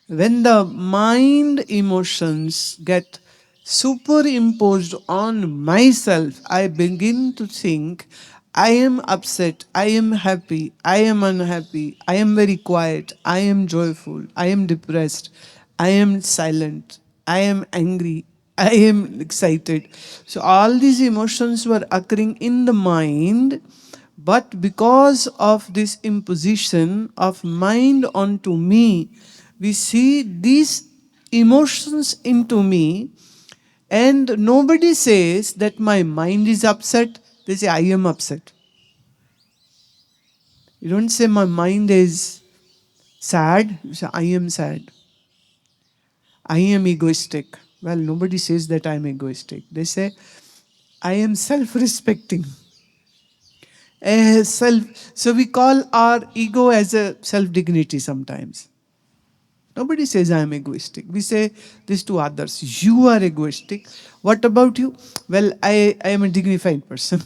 When the mind emotions get superimposed on myself, I begin to think, I am upset, I am happy, I am unhappy, I am very quiet, I am joyful, I am depressed, I am silent, I am angry, I am excited. So all these emotions were occurring in the mind, but because of this imposition of mind onto me, we see these emotions into me, and nobody says that my mind is upset. They say, I am upset. You don't say, my mind is sad. You say, I am sad. I am egoistic. Well, nobody says that I am egoistic. They say, I am self respecting. So we call our ego as a self dignity sometimes. Nobody says I am egoistic. We say this to others. You are egoistic. What about you? Well, I am a dignified person.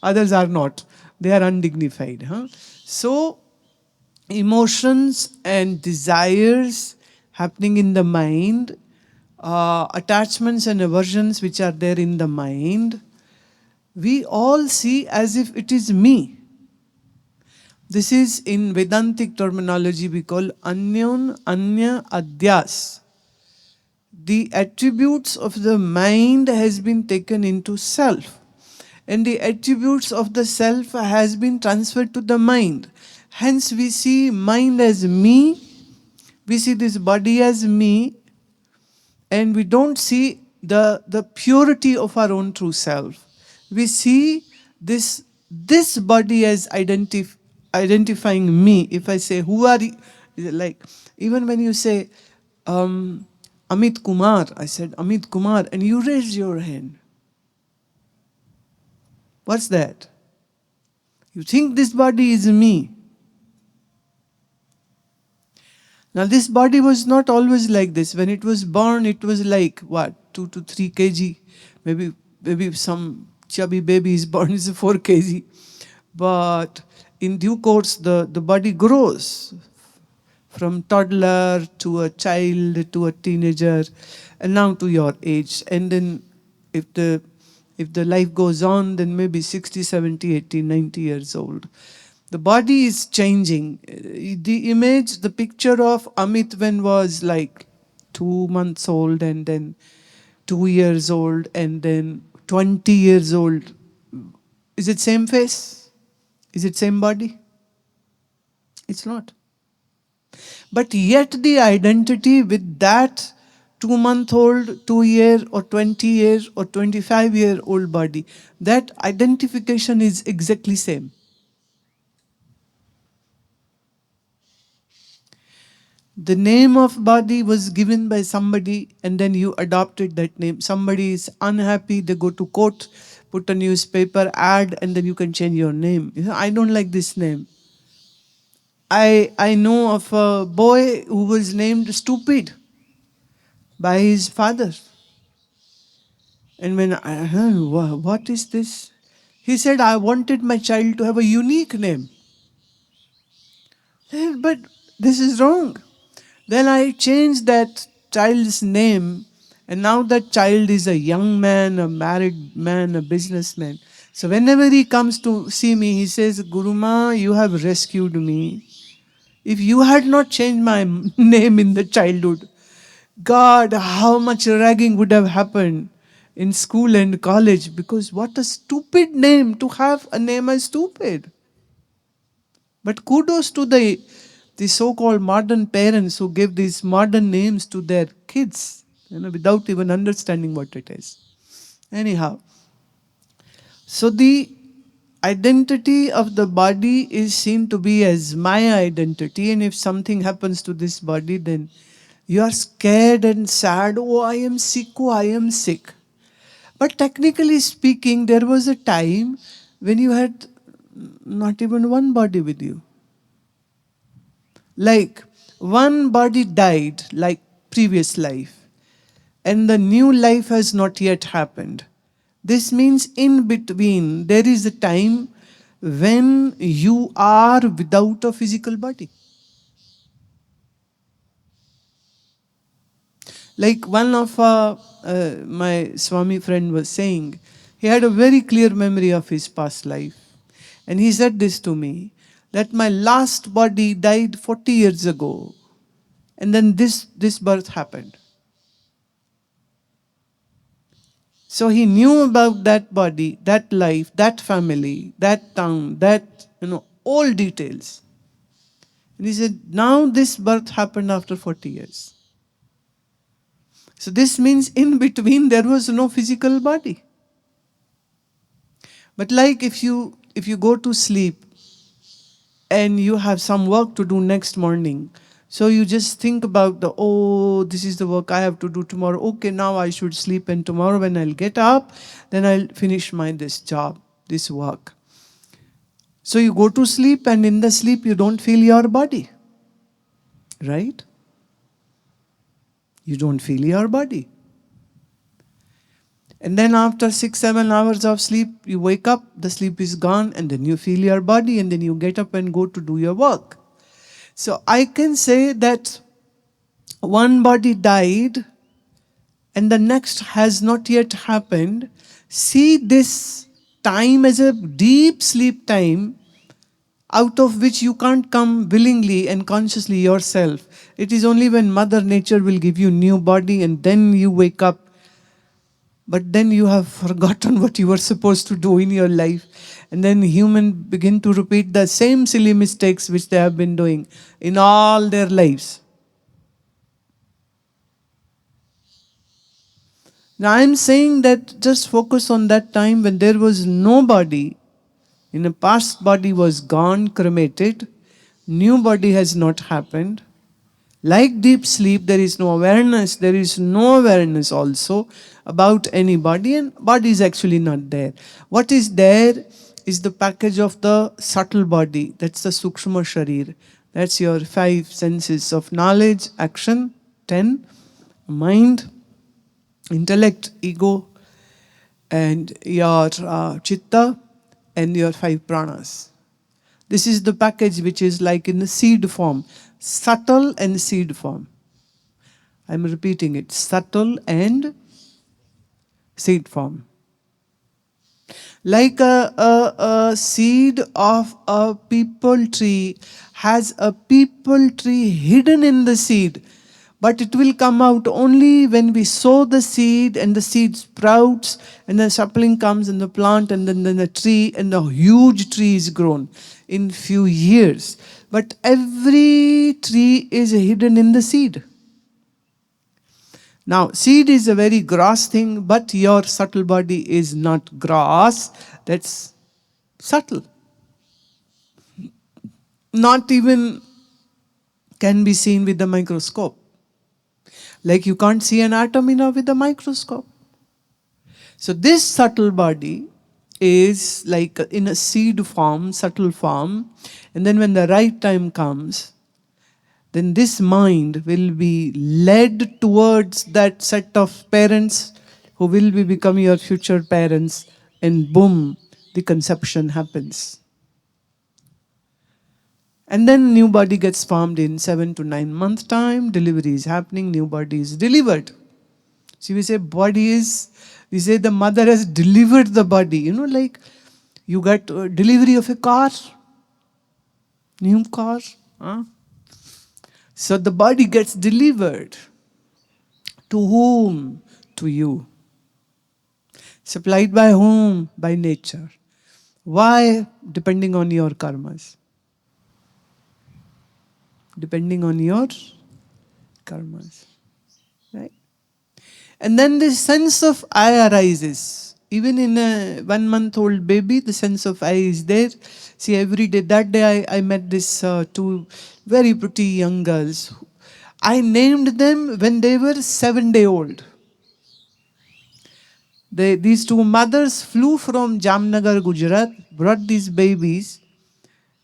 Others are not. They are undignified. Huh? So, emotions and desires happening in the mind, attachments and aversions which are there in the mind, we all see as if it is me. This is in Vedantic terminology we call anyon, anya, adyas. The attributes of the mind has been taken into self, and the attributes of the self has been transferred to the mind. Hence we see mind as me, we see this body as me, and we don't see the purity of our own true self. We see this body as identifying me. If I say, who are you? Like, even when you say, Amit Kumar, I said, Amit Kumar, and you raise your hand. What's that? You think this body is me. Now, this body was not always like this. When it was born, it was like, what, 2 to 3 kg? Maybe some chubby baby is born is 4 kg. But in due course, the body grows from toddler to a child to a teenager, and now to your age. And then if the life goes on, then maybe 60, 70, 80, 90 years old. The body is changing. The image, the picture of Amit when was like 2 months old, and then 2 years old, and then 20 years old. Is it same face? Is it same body? It's not. But yet the identity with that 2 month old, 2 year or 20 years or 25-year-old body, that identification is exactly same. The name of body was given by somebody, and then you adopted that name. Somebody is unhappy, they go to court, put a newspaper ad, and then you can change your name. You know, I don't like this name. I know of a boy who was named Stupid by his father. And when I heard, what is this? He said, I wanted my child to have a unique name. I said, but this is wrong. Then I changed that child's name, and now that child is a young man, a married man, a businessman. So whenever he comes to see me, he says, Gurumaa, you have rescued me. If you had not changed my name in the childhood, God, how much ragging would have happened in school and college, because what a stupid name to have a name as stupid. But kudos to the so-called modern parents who give these modern names to their kids, without even understanding what it is. Anyhow, so the identity of the body is seen to be as my identity, and if something happens to this body, then you are scared and sad. Oh, I am sick. Oh, I am sick. But technically speaking, there was a time when you had not even one body with you. Like one body died, like previous life, and the new life has not yet happened. This means in between there is a time when you are without a physical body. Like one of my Swami friend was saying, he had a very clear memory of his past life. And he said this to me, that my last body died 40 years ago. And then this birth happened. So he knew about that body, that life, that family, that town, that, all details. And he said, now this birth happened after 40 years. So this means in between there was no physical body. But like if you go to sleep and you have some work to do next morning, so you just think about this is the work I have to do tomorrow. Okay, now I should sleep, and tomorrow when I'll get up, then I'll finish this job, this work. So you go to sleep, and in the sleep you don't feel your body. Right? You don't feel your body. And then after 6-7 hours of sleep, you wake up, the sleep is gone, and then you feel your body, and then you get up and go to do your work. So I can say that one body died and the next has not yet happened. See this time as a deep sleep time, out of which you can't come willingly and consciously yourself. It is only when Mother Nature will give you new body and then you wake up. But then you have forgotten what you were supposed to do in your life. And then humans begin to repeat the same silly mistakes which they have been doing in all their lives. Now I am saying that just focus on that time when there was no body. In a past body was gone, cremated. New body has not happened. Like deep sleep, there is no awareness. There is no awareness also about any body, and body is actually not there. What is there is the package of the subtle body. That's the Sukshma Sharir. That's your 5 senses of knowledge, action, 10, mind, intellect, ego, and your chitta, and your 5 pranas. This is the package which is like in the seed form, subtle and seed form. I'm repeating it, subtle and seed form. Like a seed of a peepal tree has a peepal tree hidden in the seed. But it will come out only when we sow the seed and the seed sprouts and the sapling comes and the plant and then the tree and the huge tree is grown in few years. But every tree is hidden in the seed. Now, seed is a very gross thing, but your subtle body is not gross. That's subtle. Not even can be seen with the microscope. Like you can't see an atom with a microscope. So this subtle body is like in a seed form, subtle form. And then when the right time comes, then this mind will be led towards that set of parents who will be becoming your future parents. And boom, the conception happens. And then new body gets formed in 7 to 9 month time. Delivery is happening. New body is delivered. See, we say we say the mother has delivered the body. Like you got delivery of a car, new car. Huh? So the body gets delivered. To whom? To you. Supplied by whom? By nature. Why? Depending on your karmas. Depending on your karmas. Right? And then this sense of I arises. Even in a 1-month-old baby, the sense of I is there. See, every day, that day I met these 2 very pretty young girls. I named them when they were 7-day-old. These 2 mothers flew from Jamnagar, Gujarat, brought these babies.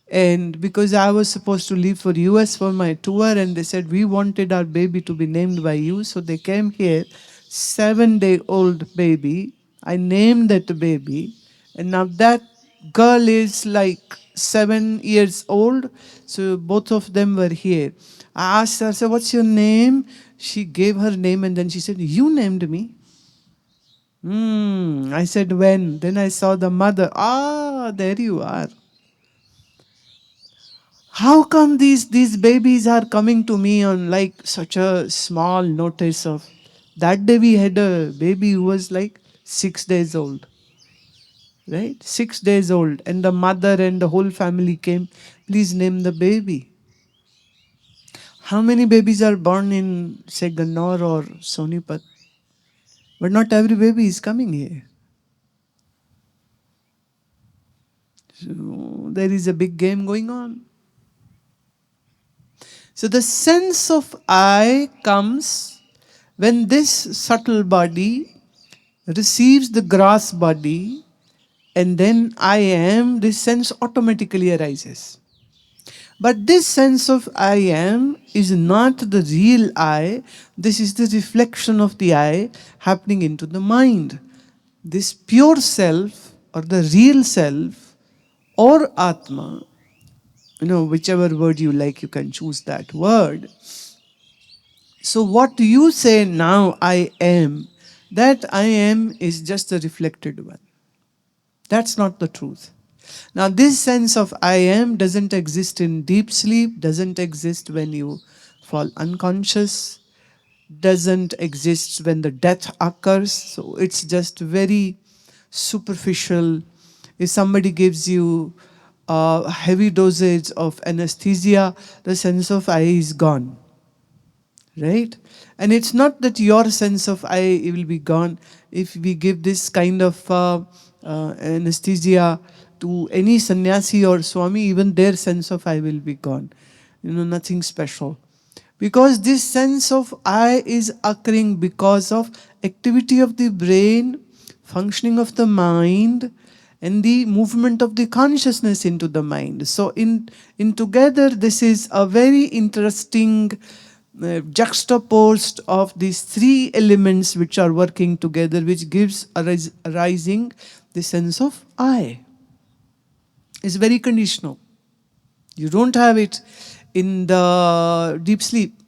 And because I was supposed to leave for US for my tour, and they said, we wanted our baby to be named by you. So they came here, 7-day-old baby. I named that baby. And now that girl is like 7 years old. So both of them were here. I asked her, so what's your name? She gave her name and then she said, you named me. I said, when? Then I saw the mother. Ah, there you are. How come these babies are coming to me on like such a small notice of that day we had a baby who was like 6 days old. Right? 6 days old. And the mother and the whole family came. Please name the baby. How many babies are born in, say, Gannor or Sonipat? But not every baby is coming here. So there is a big game going on. So the sense of I comes when this subtle body receives the gross body, and then I am, this sense automatically arises. But this sense of I am is not the real I. This is the reflection of the I happening into the mind. This pure self or the real self or Atma, whichever word you like, you can choose that word. So what you say now, I am, that I am is just a reflected one. That's not the truth. Now this sense of I am doesn't exist in deep sleep, doesn't exist when you fall unconscious, doesn't exist when the death occurs. So it's just very superficial. If somebody gives you a heavy dosage of anesthesia, the sense of I is gone. Right? And it's not that your sense of I will be gone. If we give this kind of anesthesia to any sannyasi or swami, even their sense of I will be gone. Nothing special. Because this sense of I is occurring because of activity of the brain, functioning of the mind, and the movement of the consciousness into the mind. So in together, this is a very interesting juxtaposed of these three elements which are working together, which gives arising the sense of I. It's very conditional. You don't have it in the deep sleep.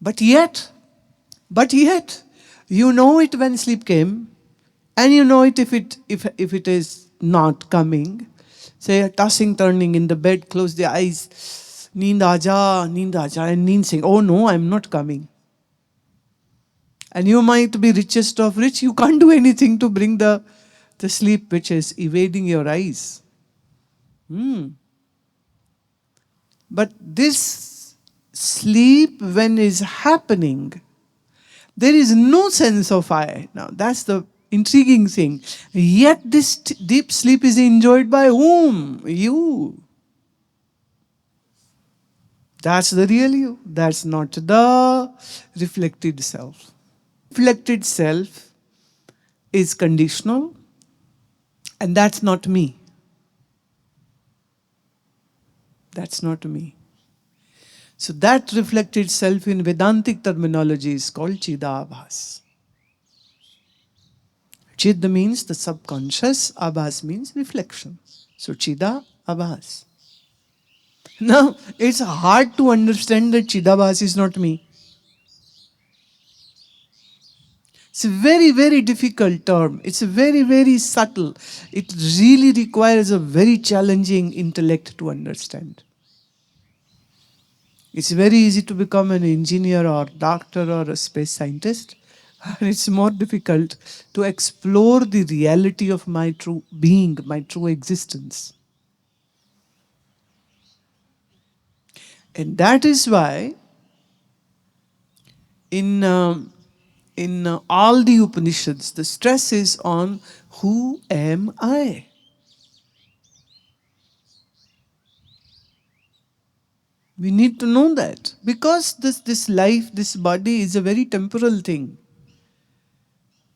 But yet, you know it when sleep came, and you know it if it is not coming. Say tossing, turning in the bed, close the eyes, neend aaja, and neend saying, oh no, I'm not coming. And you might be richest of rich, you can't do anything to bring the sleep which is evading your eyes. But this sleep, when is happening, there is no sense of I. Now that's the intriguing thing. Yet this deep sleep is enjoyed by whom? You. That's the real you. That's not the reflected self. Reflected self is conditional, and that's not me. That's not me. So that reflected self in Vedantic terminology is called Chidabhas. Chid means the subconscious, Abhas means reflection. So Chida, Abhas. Now, it's hard to understand that Chidabhas is not me. It's a very, very difficult term. It's very, very subtle. It really requires a very challenging intellect to understand. It's very easy to become an engineer or doctor or a space scientist. And it's more difficult to explore the reality of my true being, my true existence. And that is why in all the Upanishads, the stress is on who am I? We need to know that, because this life, this body is a very temporal thing.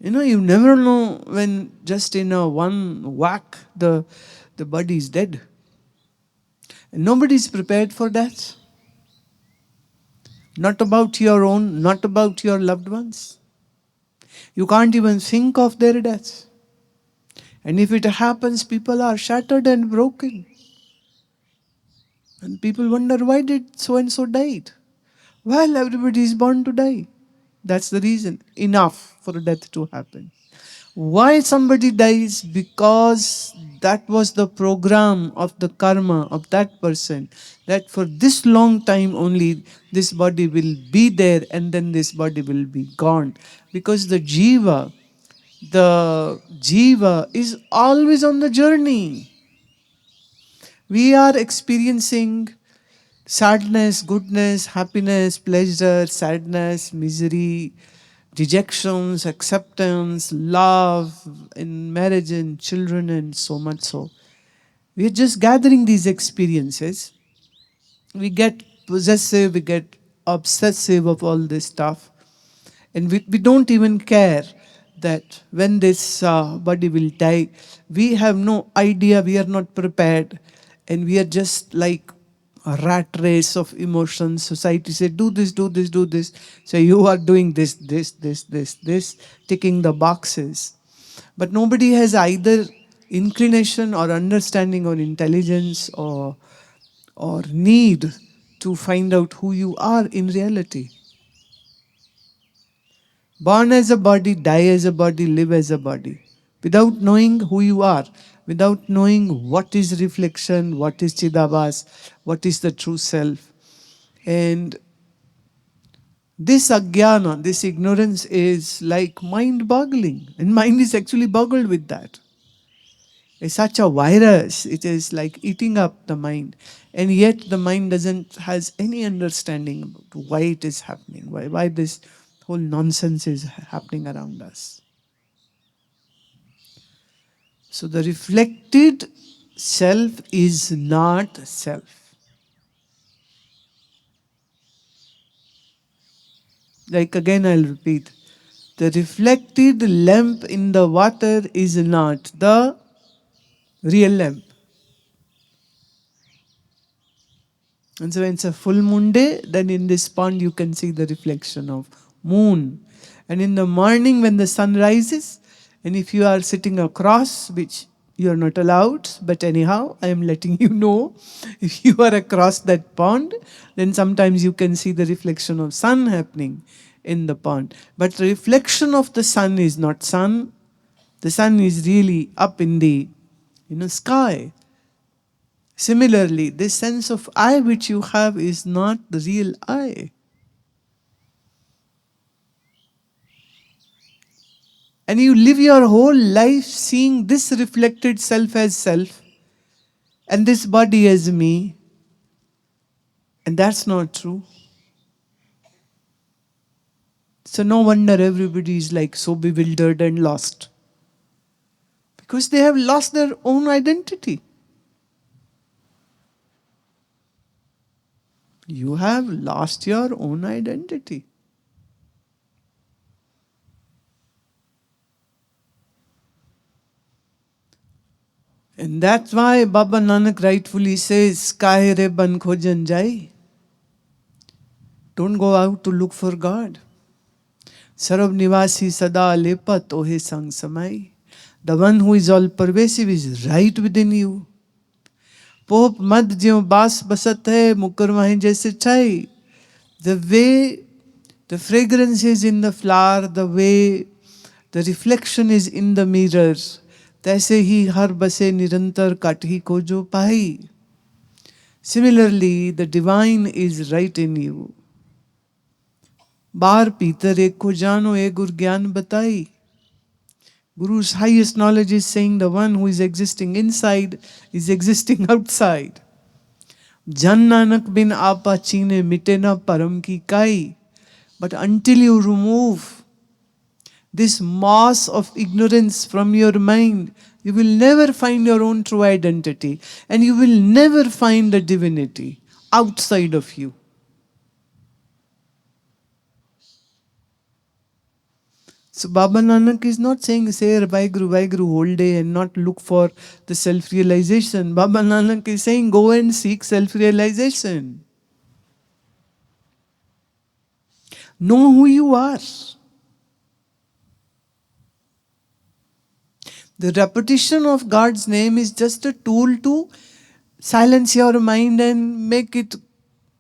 You never know when just in a one whack the body is dead. And nobody is prepared for that. Not about your own, not about your loved ones. You can't even think of their death. And if it happens, people are shattered and broken. And people wonder, why did so and so died? Well, everybody is born to die. That's the reason. Enough for death to happen. Why somebody dies? Because that was the program of the karma of that person. That for this long time only this body will be there and then this body will be gone. Because the jiva is always on the journey. We are experiencing sadness, goodness, happiness, pleasure, sadness, misery, rejections, acceptance, love, in marriage and children, and so much so. We are just gathering these experiences. We get possessive, we get obsessive of all this stuff. And we don't even care that when this body will die, we have no idea, we are not prepared, and we are just like a rat race of emotions. Society said, do this, do this, do this. So you are doing this, ticking the boxes. But nobody has either inclination or understanding or intelligence or need to find out who you are in reality. Born as a body, die as a body, live as a body. Without knowing who you are, without knowing what is reflection, what is Chidabhas, what is the true self. And this ajnana, this ignorance is like mind boggling. And mind is actually boggled with that. It's such a virus. It is like eating up the mind. And yet the mind doesn't has any understanding about why it is happening, why this whole nonsense is happening around us. So the reflected self is not self. Like again I'll repeat. The reflected lamp in the water is not the real lamp. And so when it's a full moon day, then in this pond you can see the reflection of moon. And in the morning when the sun rises, and if you are sitting across, which you are not allowed, but anyhow, I am letting you know, if you are across that pond, then sometimes you can see the reflection of sun happening in the pond. But the reflection of the sun is not sun. The sun is really up in the sky. Similarly, this sense of I which you have is not the real I. And you live your whole life seeing this reflected self as self and this body as me. And that's not true. So no wonder everybody is like so bewildered and lost. Because they have lost their own identity. You have lost your own identity. And that's why Baba Nanak rightfully says, Kahe re ban khojan jai. Don't go out to look for God. Sarv Nivasi Sada Lepa Tohe Sang Samai. The one who is all pervasive is right within you. Pop mad jyo bas basat hai, mukar wahin jaise chai. The way the fragrance is in the flower, the way the reflection is in the mirror, तैसे ही हर बसे निरंतर काठी को जो पाई. Similarly, the divine is right in you. बार पीतर एक को जानो ए गुर ज्ञान बताई. Guru's highest knowledge is saying the one who is existing inside is existing outside. Jan Nanak bin apa chine mite na param ki kai. But until you remove this mass of ignorance from your mind, you will never find your own true identity. And you will never find the divinity outside of you. So Baba Nanak is not saying say Vaheguru whole day and not look for the self-realization. Baba Nanak is saying go and seek self-realization. Know who you are. The repetition of God's name is just a tool to Silence your mind and make it,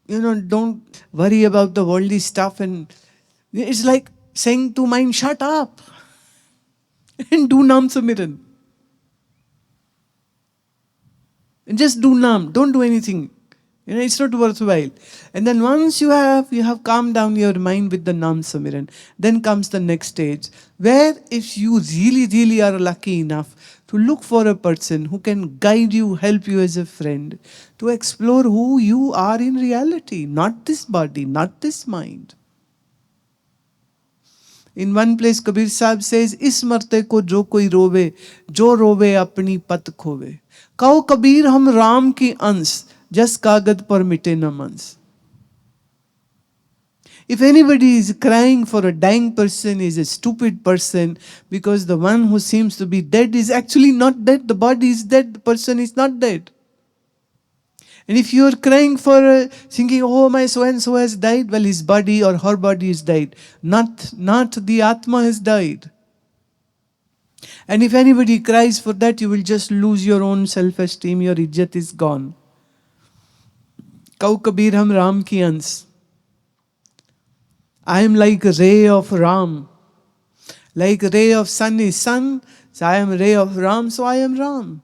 don't worry about the worldly stuff. And it's like saying to mind, shut up and do Nam Samiran. And just do Nam, don't do anything. It's not worthwhile. And then once you have calmed down your mind with the Nam Samiran, then comes the next stage, where if you really, really are lucky enough to look for a person who can guide you, help you as a friend, to explore who you are in reality, not this body, not this mind. In one place, Kabir Sahib says, "Is marte ko jo koi rove, jo rove apni pat khove. Kaho Kabir hum Ram ki ans, just kagad par mite na mans." If anybody is crying for a dying person, is a stupid person, because the one who seems to be dead is actually not dead. The body is dead, the person is not dead. And if you are crying for thinking, oh, my so and so has died, well, his body or her body is died. Not the Atma has died. And if anybody cries for that, you will just lose your own self-esteem, your ijjat is gone. Kau Kabir hum Ram ki ans. I am like a ray of Ram. Like a ray of sun is sun, so I am a ray of Ram, so I am Ram.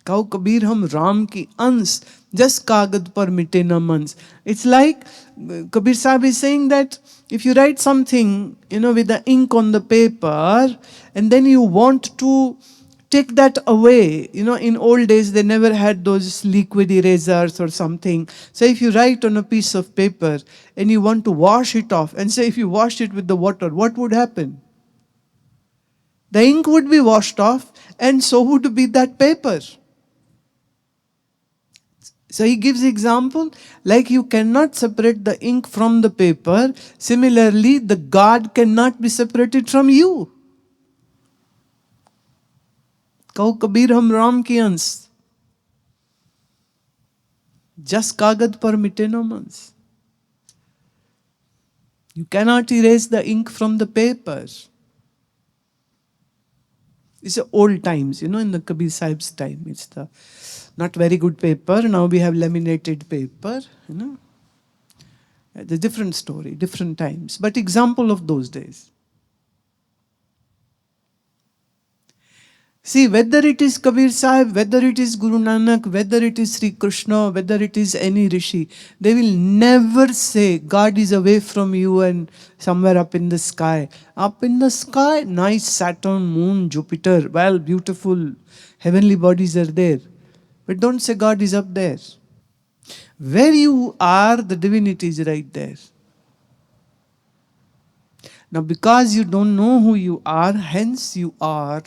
Kau Kabir hum Ram ki ans, just kagad par mite na mans. It's like Kabir Sahib is saying that if you write something, with the ink on the paper, and then you want to take that away. In old days, they never had those liquid erasers or something. So if you write on a piece of paper and you want to wash it off, and say if you wash it with the water, what would happen? The ink would be washed off, and so would be that paper. So he gives example, like you cannot separate the ink from the paper. Similarly, the God cannot be separated from you. Kaho Kabir hum Ram ki ans. Just kagad par mite na mans. You cannot erase the ink from the paper. It's old times, in the Kabir Sahib's time. It's the not very good paper. Now we have laminated paper, It's a different story, different times. But example of those days. See, whether it is Kabir Sahib, whether it is Guru Nanak, whether it is Sri Krishna, whether it is any Rishi, they will never say God is away from you and somewhere up in the sky. Up in the sky, nice Saturn, Moon, Jupiter, well, beautiful heavenly bodies are there. But don't say God is up there. Where you are, the divinity is right there. Now, because you don't know who you are, hence you are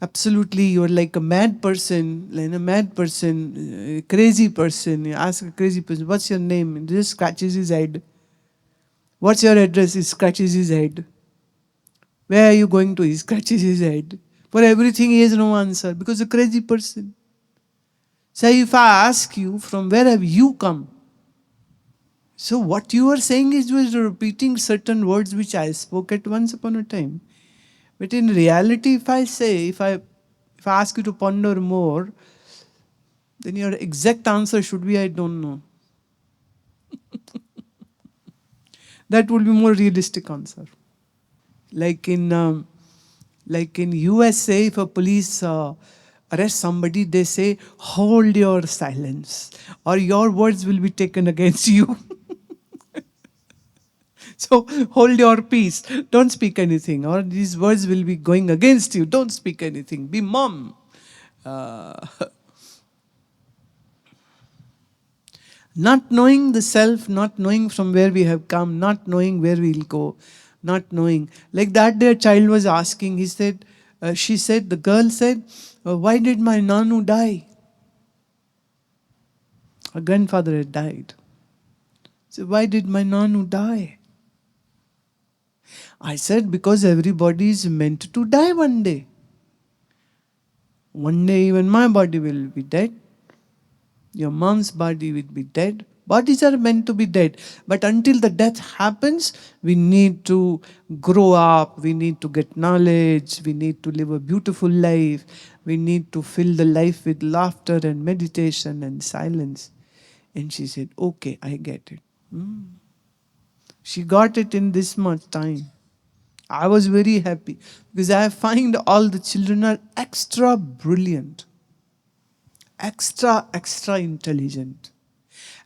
absolutely, you're like a mad person, a crazy person. You ask a crazy person, what's your name? And he just scratches his head. What's your address? He scratches his head. Where are you going to? He scratches his head. For everything he has no answer, because a crazy person. So if I ask you, from where have you come? So what you are saying is you are repeating certain words which I spoke at once upon a time. But in reality, if I ask you to ponder more, then your exact answer should be, I don't know. That would be more realistic answer. Like in USA, if a police arrest somebody, they say, hold your silence, or your words will be taken against you. So hold your peace. Don't speak anything, or these words will be going against you. Don't speak anything. Be mum. Not knowing the self, not knowing from where we have come, not knowing where we'll go, not knowing. Like that day, a child was asking, the girl said, why did my Nanu die? Her grandfather had died. So why did my Nanu die? I said, because everybody is meant to die one day. One day even my body will be dead. Your mom's body will be dead. Bodies are meant to be dead. But until the death happens, we need to grow up, we need to get knowledge, we need to live a beautiful life, we need to fill the life with laughter and meditation and silence. And she said, okay, I get it. She got it in this much time. I was very happy because I find all the children are extra brilliant, extra intelligent.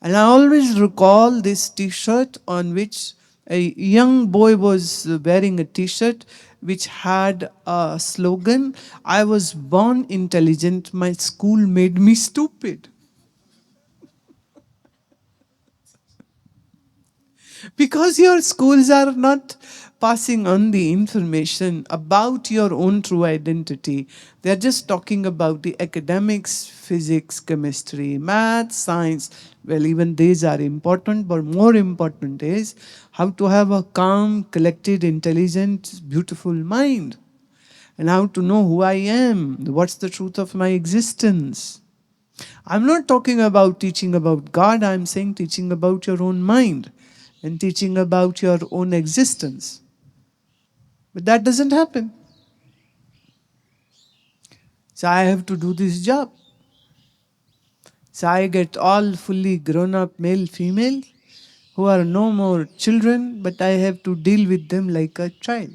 And I always recall this t-shirt on which a young boy was wearing a t-shirt which had a slogan, I was born intelligent, my school made me stupid. Because your schools are not passing on the information about your own true identity. They are just talking about the academics, physics, chemistry, math, science. Well, even these are important, but more important is how to have a calm, collected, intelligent, beautiful mind. And how to know who I am, what's the truth of my existence. I'm not talking about teaching about God, I'm saying teaching about your own mind and teaching about your own existence. But that doesn't happen. So I have to do this job. So I get all fully grown up male, female, who are no more children, but I have to deal with them like a child.